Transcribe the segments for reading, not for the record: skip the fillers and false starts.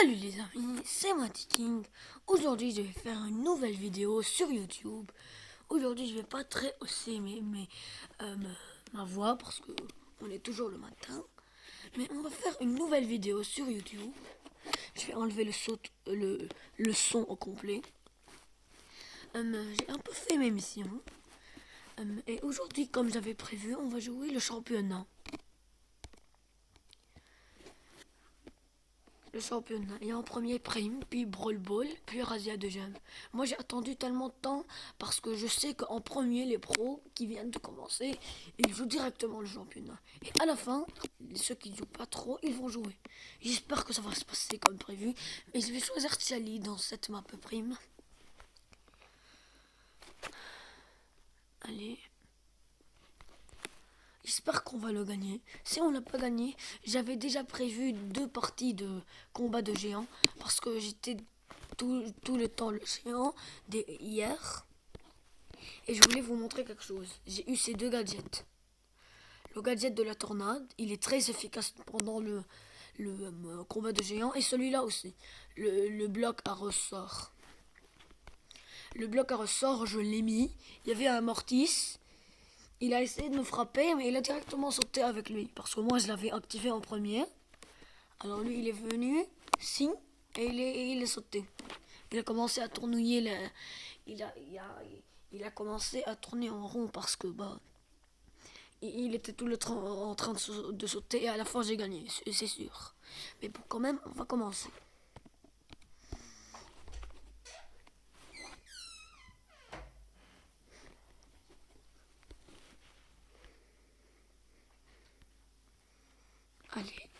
Salut les amis, c'est moi King. Aujourd'hui je vais faire une nouvelle vidéo sur YouTube. Aujourd'hui je vais pas très hausser ma voix parce que on est toujours le matin. Mais on va faire une nouvelle vidéo sur YouTube. Je vais enlever le son au complet. J'ai un peu fait mes missions. Et aujourd'hui, comme j'avais prévu, on va jouer le championnat. Le championnat. Et en premier Prime, puis Brawl Ball, puis Razia de Gemmes. Moi j'ai attendu tellement de temps parce que je sais qu'en premier les pros qui viennent de commencer, ils jouent directement le championnat. Et à la fin, ceux qui ne jouent pas trop, ils vont jouer. J'espère que ça va se passer comme prévu. Mais je vais choisir Tiali dans cette map Prime. Allez. J'espère qu'on va le gagner. Si on l'a pas gagné, j'avais déjà prévu 2 parties de combat de géants parce que j'étais tout le temps le géant hier. Et je voulais vous montrer quelque chose. J'ai eu ces 2 gadgets. Le gadget de la tornade, il est très efficace pendant le combat de géants. Et celui-là aussi. Le bloc à ressort. Le bloc à ressort, je l'ai mis. Il y avait un mortis. Il a essayé de me frapper, mais il a directement sauté avec lui. Parce que moi, je l'avais activé en premier. Alors lui, il est venu, signe, et il est sauté. Il a commencé à tournouiller, il a commencé à tourner en rond parce que il était tout le temps en train de sauter. Et à la fin, j'ai gagné, c'est sûr. Mais bon, quand même, on va commencer. Allez.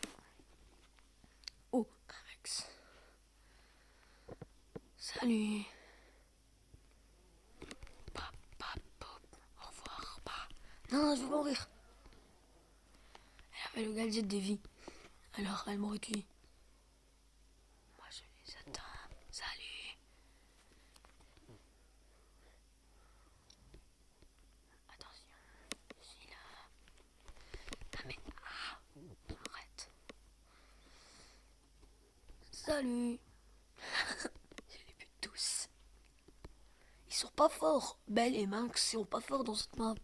Oh, Alex. Salut. Au revoir. Non, je vais mourir. Elle avait le gadget des vies. Alors, elle m'aurait tué. Moi, je les attends. Salut. Attention. Je suis là. Ah, mais... arrête. Salut. Je les bute tous. Ils sont pas forts. Belle et Max, ils sont pas forts dans cette map.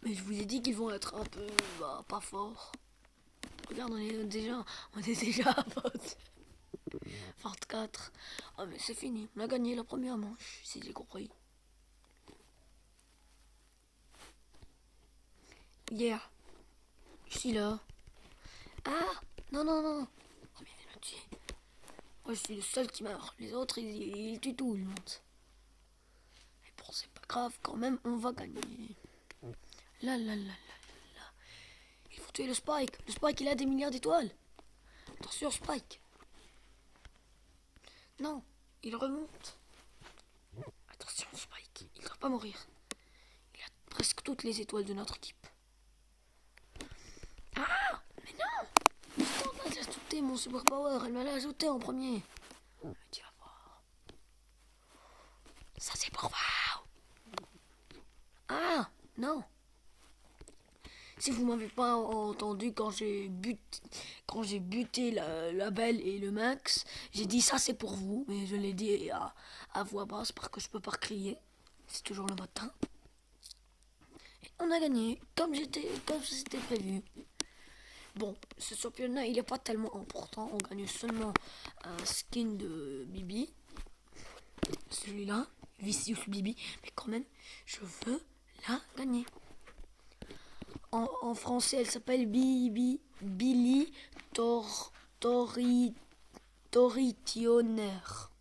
Mais je vous ai dit qu'ils vont être un peu pas forts. Regarde, on est déjà à 24. Ah mais c'est fini. On a gagné la première manche, si j'ai compris. Yeah. Je suis là. Ah non, non, non. Oh mais il m'a tué. Moi je suis le seul qui meurt. Les autres ils tuent tout le monde. Mais bon c'est pas grave, quand même on va gagner. Là. Il faut tuer le Spike. Le Spike il a des milliards d'étoiles. Attention Spike. Non, il remonte. Attention Spike, il ne doit pas mourir. Il a presque toutes les étoiles de notre équipe. Ah, mais non. Elle m'a ajouté mon super power. Elle m'a ajouté en premier. Mais tu vas voir. Ça c'est pour wow. Ah, non. Si vous m'avez pas entendu quand j'ai buté la belle et le max, j'ai dit ça c'est pour vous, mais je l'ai dit à voix basse parce que je peux pas crier. C'est toujours le matin. Et on a gagné comme c'était prévu. Bon, ce championnat il est pas tellement important. On gagne seulement un skin de Bibi, celui-là, Vicious Bibi, mais quand même, je veux la gagner. En français, elle s'appelle Billy Toritionnaire.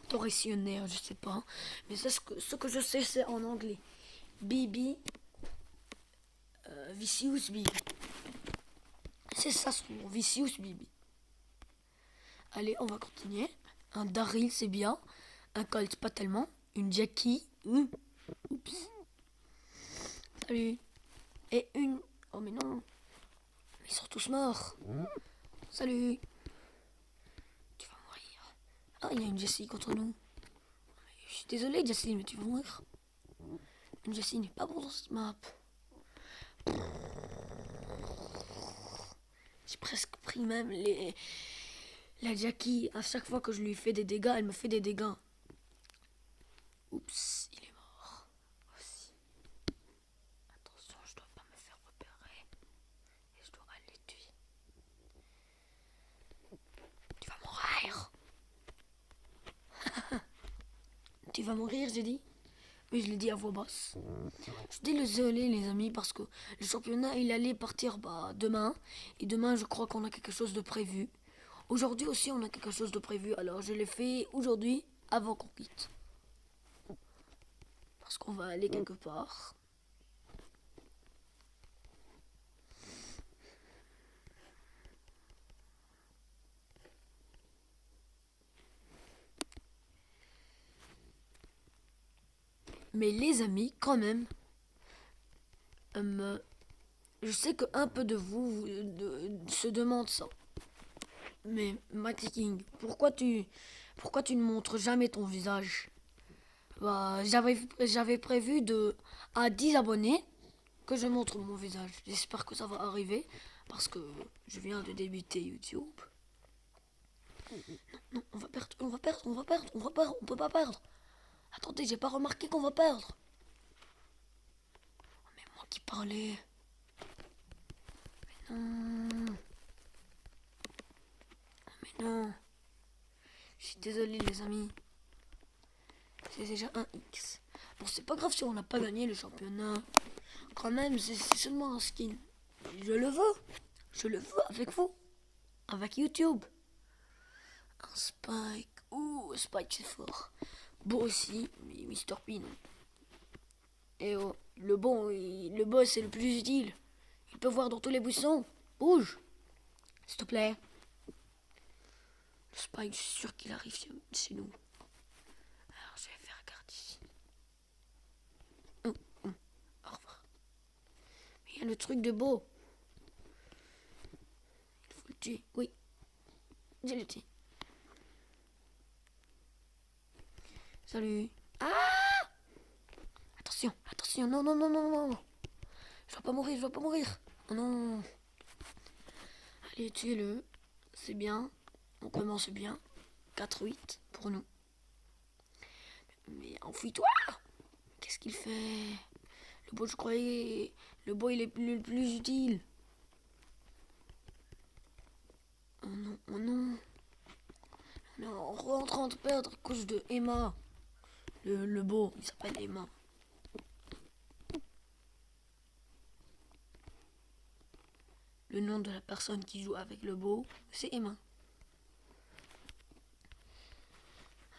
Toritionnaire, je sais pas. Mais ce que je sais, c'est en anglais. Bibi Vicious Bibi. C'est ça son nom, Vicious Bibi. Allez, on va continuer. Un Daryl, c'est bien. Un Colt, pas tellement. Une Jackie. Oups. Salut. Et une... Oh mais non. Ils sont tous morts. Salut. Tu vas mourir. Ah, il y a une Jessie contre nous. Je suis désolé Jessie, mais tu vas mourir. Une Jessie n'est pas bon dans cette map. J'ai presque pris même la Jackie. À chaque fois que je lui fais des dégâts, elle me fait des dégâts. Oups, il est mort. Aussi. Attention, je dois pas me faire repérer. Et je dois aller tuer. Tu vas mourir. Tu vas mourir, j'ai dit. Mais je l'ai dit à voix basse. Je suis désolé les amis parce que le championnat il allait partir demain. Et demain je crois qu'on a quelque chose de prévu. Aujourd'hui aussi on a quelque chose de prévu. Alors je l'ai fait aujourd'hui avant qu'on quitte. Parce qu'on va aller quelque part. Mais les amis, quand même, je sais qu'un peu de vous se demande ça. Mais Maxi King, pourquoi tu ne montres jamais ton visage? J'avais prévu à 10 abonnés que je montre mon visage. J'espère que ça va arriver parce que je viens de débuter YouTube. Non, on va perdre, on peut pas perdre. Attendez, j'ai pas remarqué qu'on va perdre. Mais moi qui parlais. Mais non. Mais non. Je suis désolé les amis. C'est déjà un X. Bon, c'est pas grave si on n'a pas gagné le championnat. Quand même, c'est seulement un skin. Je le veux. Je le veux avec vous. Avec YouTube. Un Spike. Ouh, Spike c'est fort. Beau aussi, mais Mr. P non. Et oh, le boss c'est le plus utile. Il peut voir dans tous les buissons. Bouge. S'il te plaît. Le Spike, je suis sûr qu'il arrive chez nous. Alors je vais faire garde ici. Au revoir. Mais il y a le truc de beau. Il faut le tuer. Oui. J'ai le tué. Salut. Ah! Attention, non. Je vais pas mourir. Oh non. Allez, tuez-le. C'est bien. On commence bien. 4-8 pour nous. Mais enfuis-toi! Qu'est-ce qu'il fait? Le beau, je croyais. Le beau, il est le plus utile. Oh non. On est en train de perdre à cause de Emma. Le beau, il s'appelle Emma. Le nom de la personne qui joue avec le beau, c'est Emma.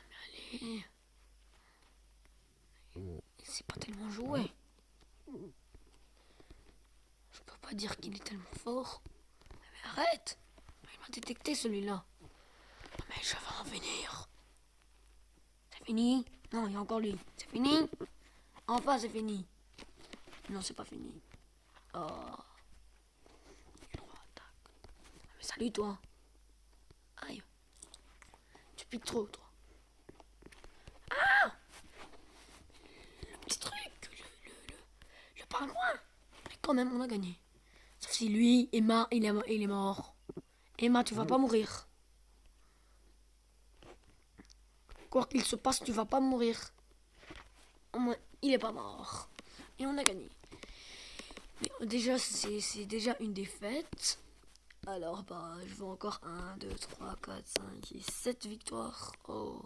Mais allez. C'est pas tellement joué. Je peux pas dire qu'il est tellement fort. Mais arrête. Il m'a détecté celui-là. Mais je vais en venir. C'est fini? Non, il y a encore lui. C'est fini? Enfin, c'est fini. Non, c'est pas fini. Oh. Mais salut, toi. Aïe. Tu piques trop, toi. Ah! Le petit truc. Le pingouin. Mais quand même, on a gagné. Sauf si lui, Emma, il est mort. Emma, tu vas pas mourir. Quoi qu'il se passe, tu vas pas mourir. Au moins, il est pas mort. Et on a gagné. Mais déjà, c'est déjà une défaite. Alors, je veux encore 1, 2, 3, 4, 5 et 7 victoires. Oh.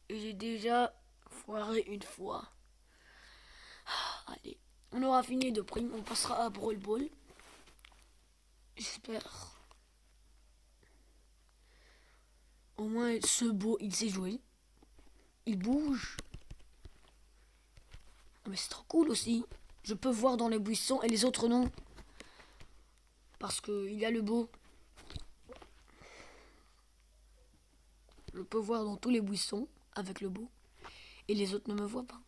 Et j'ai déjà foiré une fois. Allez, on aura fini de prime. On passera à Brawl Ball. J'espère. Au moins, ce beau, il sait jouer. Il bouge. Mais c'est trop cool aussi. Je peux voir dans les buissons et les autres non. Parce qu'il y a le beau. Je peux voir dans tous les buissons avec le beau. Et les autres ne me voient pas.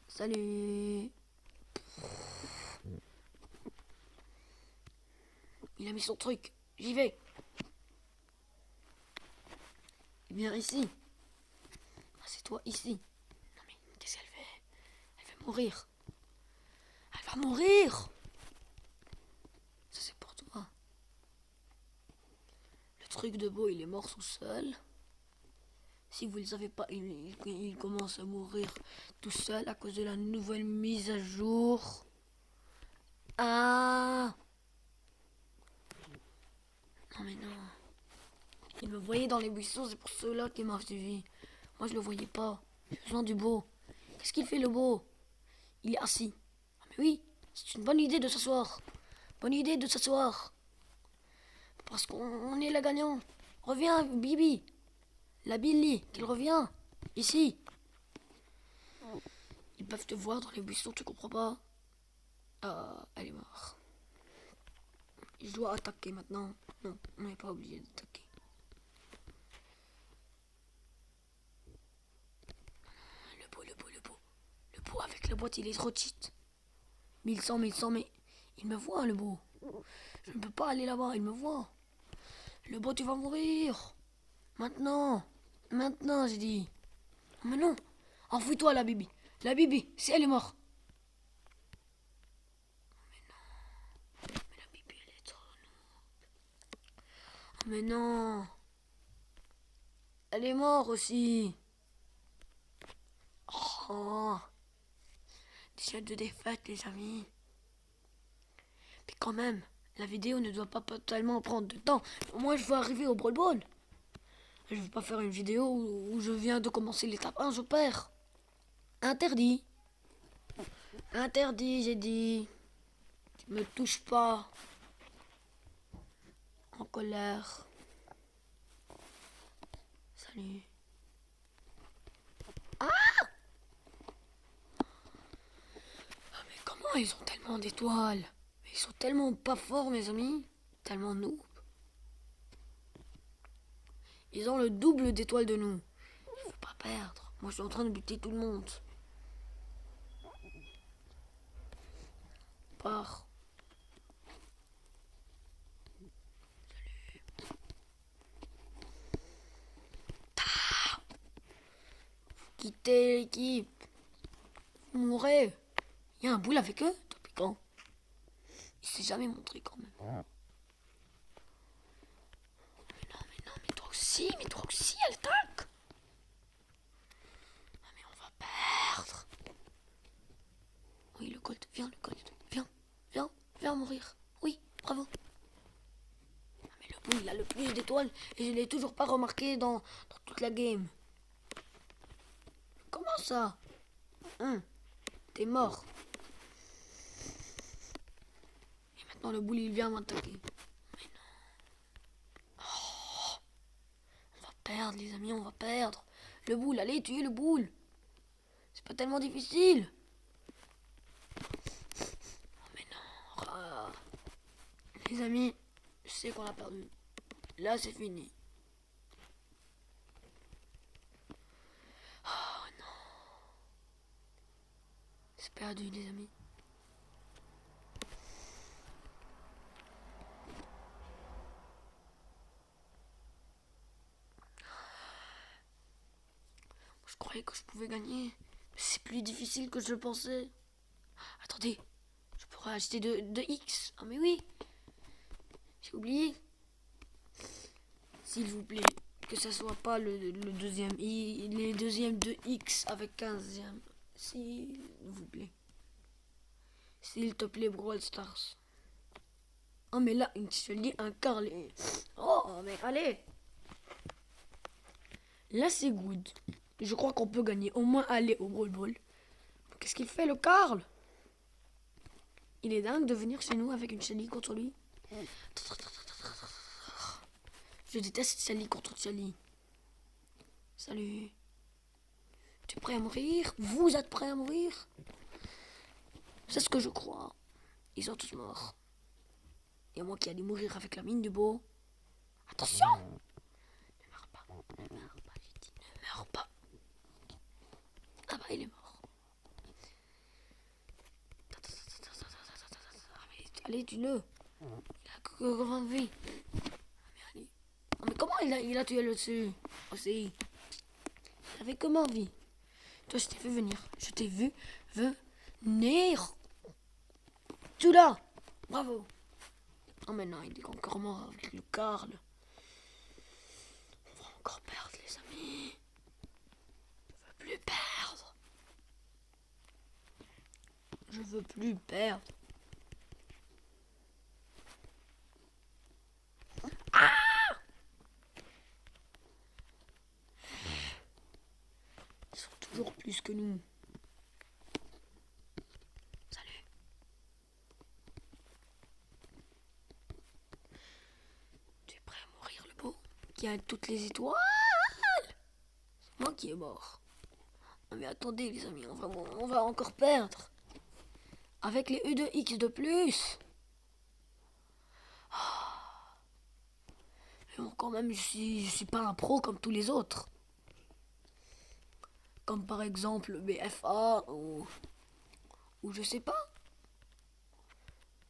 Salut. Il a mis son truc. J'y vais. Eh bien ici. Ah, c'est toi ici. Non mais qu'est-ce qu'elle fait? Elle va mourir. Elle va mourir. truc de beau, il est mort tout seul. Si vous ne le savez pas, il commence à mourir tout seul à cause de la nouvelle mise à jour. Ah! Non mais non. Il me voyait dans les buissons, c'est pour cela qu'il m'a suivi. Moi je le voyais pas. J'ai besoin du beau. Qu'est-ce qu'il fait le beau? Il est assis. Ah, mais oui, c'est une bonne idée de s'asseoir. Bonne idée de s'asseoir. Parce qu'on est la gagnant. Reviens, Bibi. La Billy, qu'il revient. Ici. Ils peuvent te voir dans les buissons, tu comprends pas? Ah, elle est morte. Je dois attaquer maintenant. Non, on n'est pas obligé d'attaquer. Le beau avec la boîte, il est trop cheat. 1100, mais il me voit, le beau. Je ne peux pas aller là-bas, il me voit. Le beau, tu vas mourir. Maintenant, j'ai dit. Mais non, enfouis-toi, la Bibi. La Bibi, si elle est morte. Mais la Bibi, elle est trop lourde. Mais non. Elle est morte aussi. Oh. Déjà 2 défaites, les amis. Mais quand même, la vidéo ne doit pas totalement prendre de temps. Moi, je veux arriver au Brawl Ball. Je ne veux pas faire une vidéo où je viens de commencer l'étape 1, je perds. Interdit. Interdit, j'ai dit. Tu me touches pas. En colère. Salut. Ah! Ah, mais comment ils ont tellement d'étoiles? Mais ils sont tellement pas forts, mes amis. Tellement noob. Ils ont le double d'étoiles de nous. Il faut pas perdre. Moi, je suis en train de buter tout le monde. Pars. Salut. Ah! Quittez l'équipe. Vous mourrez. Il y a un boule avec eux depuis quand? Il s'est jamais montré quand même. Mais toi aussi, elle attaque. Ah, mais on va perdre. Oui, le Colt, viens, le Colt. Viens mourir. Oui, bravo. Ah, mais le boule, il a le plus d'étoiles et je l'ai toujours pas remarqué dans toute la game. Comment ça? T'es mort. Et maintenant le boule, il vient m'attaquer. Mais non. Oh, on va perdre, les amis, on va perdre. Le boule, allez, tuez le boule. C'est pas tellement difficile. Oh, mais non. Ah. Les amis, je sais qu'on a perdu. Là, c'est fini. Oh non. C'est perdu, les amis. Je croyais que je pouvais gagner. Mais c'est plus difficile que je le pensais. Attendez, je pourrais acheter de X. Ah mais oui. J'ai oublié. S'il vous plaît, que ça soit pas le deuxième les deuxièmes de X avec 15e. S'il vous plaît. S'il te plaît, Brawl Stars. Oh mais là, une Shelly, un Carl. Oh mais allez. Là c'est good. Je crois qu'on peut gagner. Au moins aller au Brawl Ball. Qu'est-ce qu'il fait le Carl? Il est dingue de venir chez nous avec une Shelly contre lui. Je déteste Shelly contre Shelly. Salut. Tu es prêt à mourir? Vous êtes prêts à mourir? C'est ce que je crois. Ils sont tous morts. Il y a moi qui allais mourir avec la mine du beau. Attention! Ne meurs pas, j'ai dit, ne meurs pas. Ah bah il est mort. Allez, tue-le. Il a que 20 vies. Mais, mais comment il a tué le dessus aussi? Il avait que 20 vies. Toi, je t'ai fait venir. Je t'ai vu venir. Tu là. Bravo. Oh mais non, il est encore mort avec le Carl. veux plus perdre. Ils sont toujours plus que nous. Salut. Tu es prêt à mourir, le beau? Qui a toutes les étoiles? C'est moi qui est mort. Non mais attendez les amis, on va encore perdre. Avec les U2X de plus. Mais bon, quand même, je suis pas un pro comme tous les autres. Comme par exemple BFA ou je sais pas.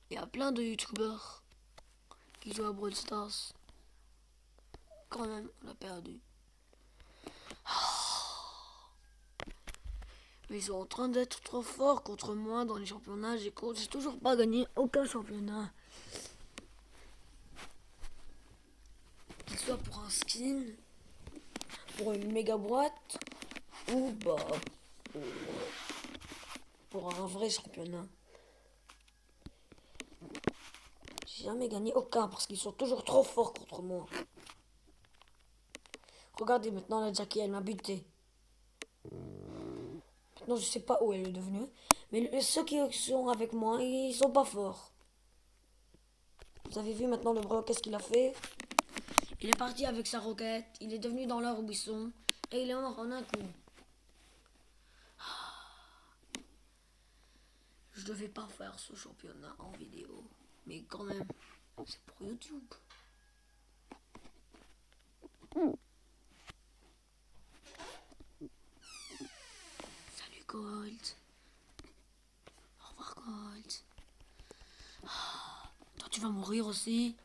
Il y a plein de youtubeurs qui jouent à Brawl Stars. Quand même, on a perdu. Mais ils sont en train d'être trop forts contre moi dans les championnats. J'ai toujours pas gagné aucun championnat. Qu'il soit pour un skin, pour une méga boîte, ou pour un vrai championnat. J'ai jamais gagné aucun parce qu'ils sont toujours trop forts contre moi. Regardez maintenant la Jackie, elle m'a buté. Maintenant je sais pas où elle est devenue. Mais ceux qui sont avec moi, ils sont pas forts. Vous avez vu maintenant le bro, qu'est-ce qu'il a fait? Il est parti avec sa roquette, il est devenu dans leur buisson et il est mort en un coup. Je devais pas faire ce championnat en vidéo, mais quand même, c'est pour YouTube. Salut Colt. Au revoir Colt. Toi tu vas mourir aussi.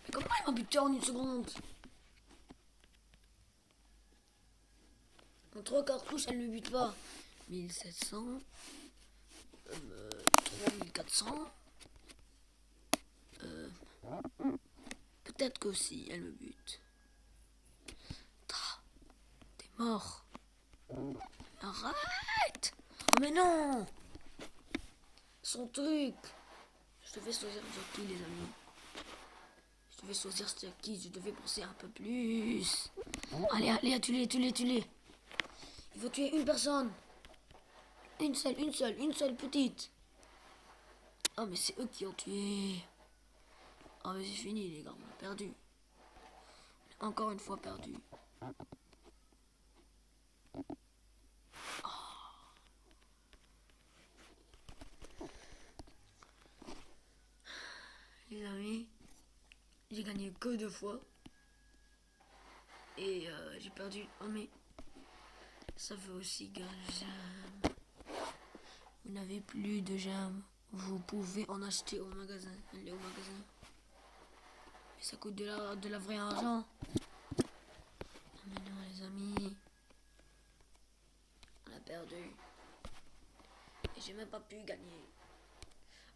Mais comment il m'a buté en une seconde? En 3 cartouches, elle ne bute pas. 1700. 3400. Peut-être que si, elle me bute. T'es mort. Arrête! Oh mais non! Son truc! Je devais choisir Jackie, les amis. Je devais choisir Jackie, je devais penser un peu plus. Allez, tue-les. Il faut tuer une personne. Une seule petite. Ah mais c'est eux qui ont tué. Ah mais c'est fini les gars, on a perdu. Encore une fois perdu. Les amis, j'ai gagné que 2 fois. Et j'ai perdu. Oh mais ça fait aussi que vous n'avez plus de gemmes. Vous pouvez en acheter au magasin. Allez au magasin. Mais ça coûte de la vraie argent. Oh mais non les amis. On a perdu. Et j'ai même pas pu gagner.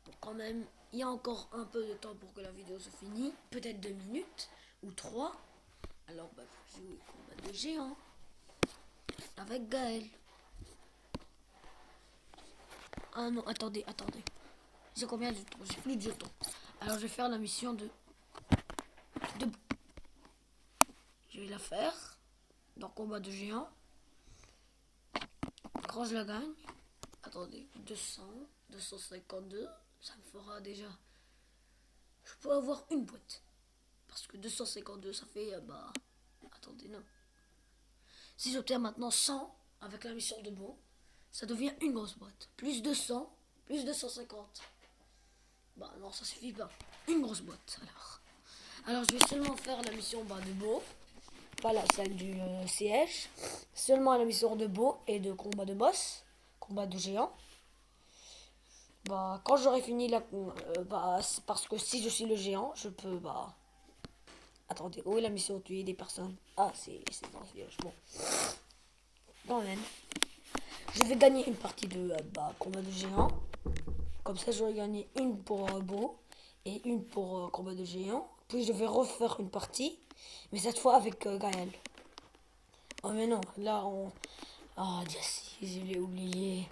Bon quand même, il y a encore un peu de temps pour que la vidéo se finisse. Peut-être 2 minutes ou 3. Alors bah je vais jouer combat de géant. Avec Gaël. Ah non, attendez. J'ai combien de jetons? J'ai plus de jetons. Alors je vais faire la mission de... Je vais la faire dans combat de géant. Quand je la gagne, attendez, 252, ça me fera déjà... Je peux avoir une boîte. Parce que 252, ça fait... attendez, non. Si j'obtiens maintenant 100 avec la mission de beau, ça devient une grosse boîte. Plus 200, plus 250. Bah non, ça suffit pas. Une grosse boîte, alors. Alors je vais seulement faire la mission de beau. Pas celle du siège. Seulement la mission de beau et de combat de boss. Combat de géant. Bah quand j'aurai fini la... parce que si je suis le géant, je peux... Attendez, où est la mission de tuer des personnes? Ah, c'est dans le siège. Bon. Quand même. Je vais gagner une partie de combat de géant. Comme ça, j'aurai gagné une pour beau et une pour combat de géant. Puis je vais refaire une partie Mais cette fois avec Gaël. Oh mais non, là on... Ah, Jessie, je l'ai oublié.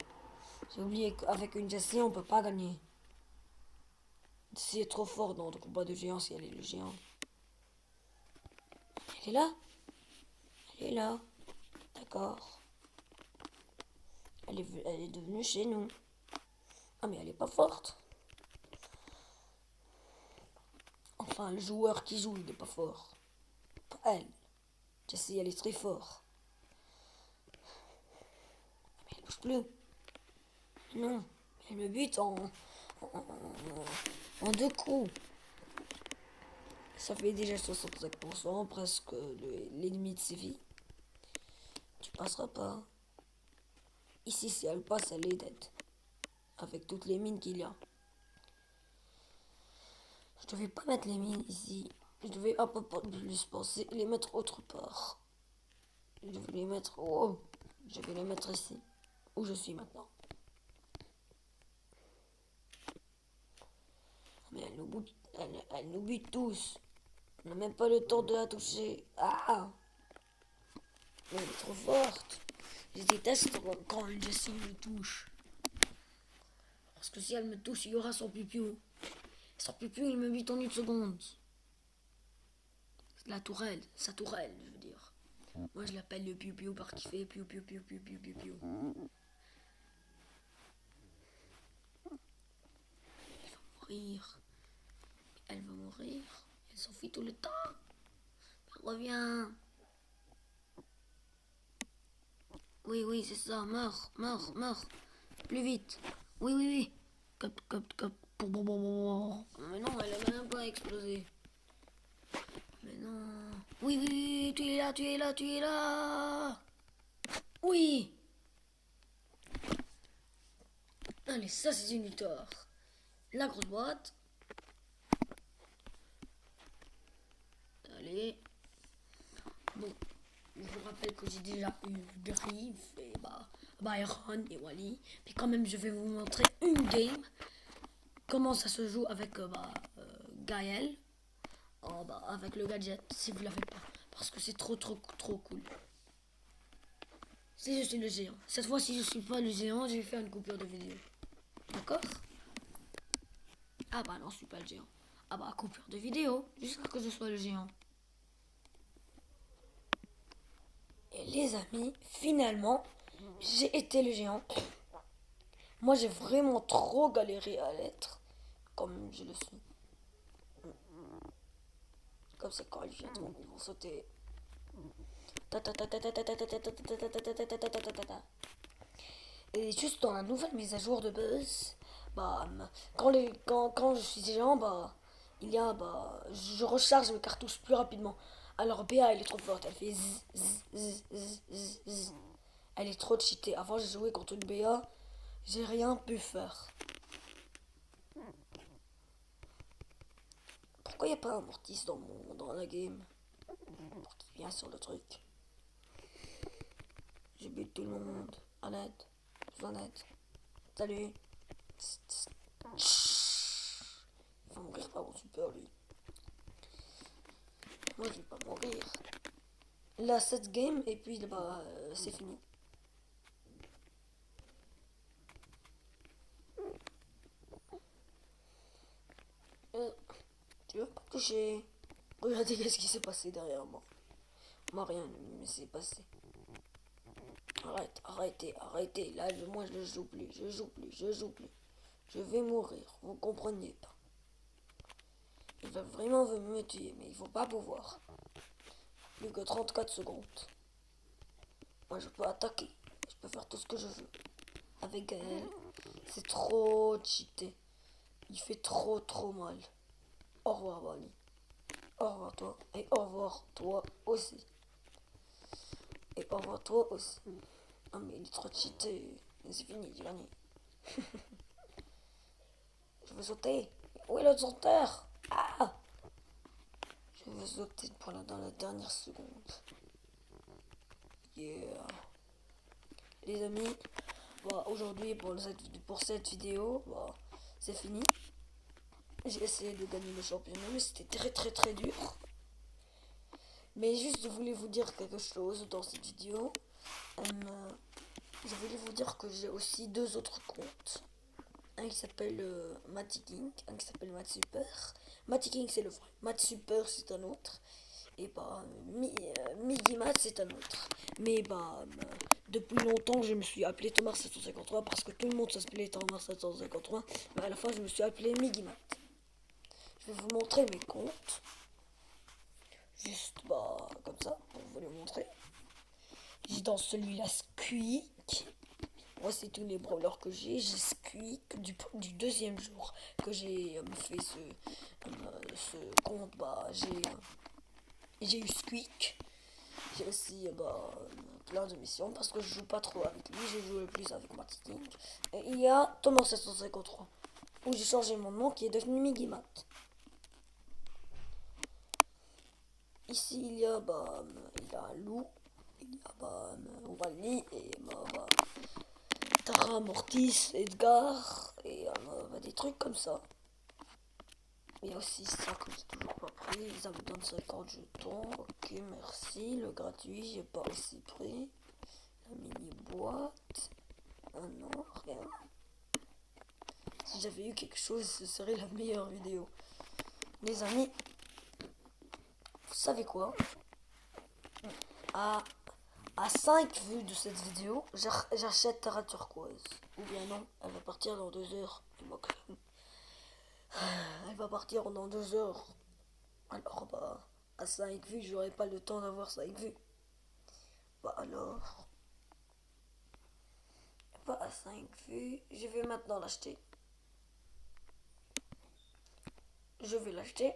J'ai oublié qu'avec une Jessie, on peut pas gagner. Jessie est trop fort dans le combat de géant si elle est le géant. Elle est là? Elle est là. D'accord. Elle est devenue chez nous. Ah mais elle est pas forte. Enfin, le joueur qui joue, il n'est pas fort. Pas elle. Jessie, elle est très forte. Mais elle bouge plus. Non, elle me bute en 2 coups. Ça fait déjà 65%, presque l'ennemi de séville. Tu passeras pas. Ici, si elle passe, elle est dead. Avec toutes les mines qu'il y a. Je devais pas mettre les mines ici. Je devais un peu plus penser les mettre autre part. Je devais les mettre... Oh, je vais les mettre ici. Où je suis maintenant. Mais elle nous bute tous. On n'a même pas le temps de la toucher. Ah! Elle est trop forte. Je déteste quand Jessie me touche. Parce que si elle me touche, il y aura son pipiou. Son pipiou, il me bute en 1 seconde. La tourelle, sa tourelle, je veux dire. Moi, je l'appelle le pipiou parce qu'il fait piou piou piou piou piou piou piou. Elle va mourir. Elle va mourir. Elle s'enfuit tout le temps. Elle revient. Oui, oui, c'est ça. Meurs, meurs, meurs. Plus vite. Oui, oui, oui. Cop, cop, cop. Mais non, elle a même pas explosé. Mais non. Oui, oui, oui, tu es là, tu es là, tu es là. Oui. Allez, ça c'est une victoire. La grosse boîte. Allez. Bon, je vous rappelle que j'ai déjà eu Griff et Byron et Wally. Puis quand même, je vais vous montrer une game. Comment ça se joue avec Gaël. Avec le gadget, si vous l'avez pas. Parce que c'est trop cool. Si je suis le géant. Cette fois, si je suis pas le géant, je vais faire une coupure de vidéo. D'accord? Ah bah non, je suis pas le géant. Ah bah, coupure de vidéo, jusqu'à que je sois le géant. Et les amis, finalement, j'ai été le géant. Moi, j'ai vraiment trop galéré à l'être. Comme je le suis. Comme c'est quand ils vont sauter. Et juste dans la nouvelle mise à jour de Buzz, quand je suis géant, je recharge mes cartouches plus rapidement. Alors Béa, elle est trop forte, elle fait zzz, zzz, zzz, zzz, zzz, zzz. Elle est trop cheatée. Avant, j'ai joué contre une Béa, j'ai rien pu faire. Pourquoi il n'y a pas un Mortis dans la game? Pour qu'il vienne sur le truc. Je bute tout le monde. À l'aide. Besoin d'aide. Salut. Il va mourir par mon super, lui. Moi, je vais pas mourir. Là, cette game, et puis c'est fini. Tu veux pas toucher? Regardez qu'est-ce qui s'est passé derrière moi. Moi, rien ne s'est passé. Arrêtez. Là, moi, je joue plus. Je vais mourir. Vous comprenez pas. Ils veulent vraiment me tuer, mais ils vont pas pouvoir. Plus que 34 secondes. Moi, je peux attaquer. Je peux faire tout ce que je veux. Avec Gaël, c'est trop cheaté. Il fait trop mal. Au revoir, Wally. Au revoir, toi. Et au revoir, toi aussi. Et au revoir, toi aussi. Ah, mais il est trop cheaté. C'est fini, j'ai gagné. Je veux sauter. Où est le sauteur? Ah! Je veux sauter dans la dernière seconde. Yeah. Les amis, aujourd'hui pour cette vidéo, c'est fini. J'ai essayé de gagner le championnat, mais c'était très dur. Mais juste, je voulais vous dire quelque chose dans cette vidéo. Je voulais vous dire que j'ai aussi deux autres comptes. Un qui s'appelle Matty King, un qui s'appelle Math Super. Matty King c'est le vrai, Math Super c'est un autre. Et bah, Migimat c'est un autre. Mais bah, depuis longtemps je me suis appelé Thomas 753 parce que tout le monde s'appelait Thomas 753. Mais à la fin je me suis appelé Migimat. Je vais vous montrer mes comptes. Juste bah, comme ça, pour vous les montrer. J'ai dans celui-là Squeak. Moi, c'est tous les brawlers que j'ai. J'ai Squeak du deuxième jour que j'ai fait ce compte. Bah, j'ai eu Squeak. J'ai aussi plein de missions parce que je joue pas trop avec lui. Je joue le plus avec Matty King. Et il y a Thomas 753 où j'ai changé mon nom qui est devenu Migimat. Ici, il y a Lou, il y a Wally et Tara, Mortis, Edgar et des trucs comme ça. Il y a aussi ça que j'ai toujours pas pris. Ça me donne 50 jetons. Ok, merci. Le gratuit, j'ai pas aussi pris. La mini boîte. Ah non, rien. Si j'avais eu quelque chose, ce serait la meilleure vidéo. Les amis, vous savez quoi? À 5 vues de cette vidéo, j'achète Terra Turquoise. Ou bien non, elle va partir dans 2 heures. Elle va partir dans 2 heures. Alors bah, à 5 vues, j'aurai pas le temps d'avoir 5 vues. Bah alors, pas à 5 vues, je vais maintenant l'acheter. Je vais l'acheter.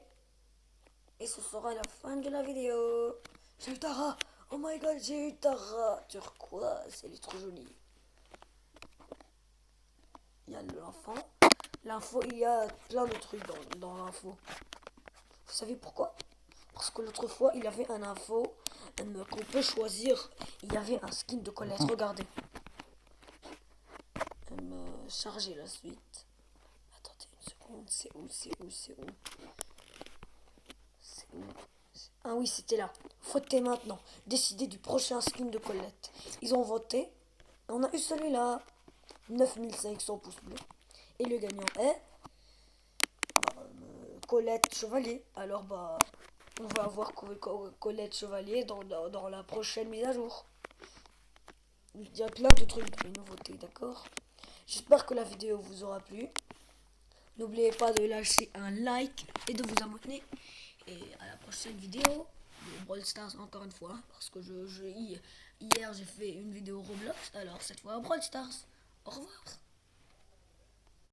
Et ce sera la fin de la vidéo. J'ai eu Tara. Oh my god, j'ai eu Tara turquoise. Elle est trop jolie. Il y a l'enfant. L'info, il y a plein de trucs dans l'info. Vous savez pourquoi? Parce que l'autre fois, il y avait un info qu'on peut choisir. Il y avait un skin de Colette. Regardez. Charger la suite. Attendez une seconde. C'est où? C'est où? Ah oui, c'était là. Votez maintenant. Décidez du prochain skin de Colette. Ils ont voté. On a eu celui-là. 9500 pouces bleus. Et le gagnant est Colette Chevalier. Alors bah, on va avoir Colette Chevalier dans la prochaine mise à jour. Il y a plein de trucs, de nouveautés, d'accord? J'espère que la vidéo vous aura plu. N'oubliez pas de lâcher un like et de vous abonner. Et à la prochaine vidéo de Brawl Stars encore une fois. Parce que hier j'ai fait une vidéo Roblox. Alors cette fois Brawl Stars. Au revoir.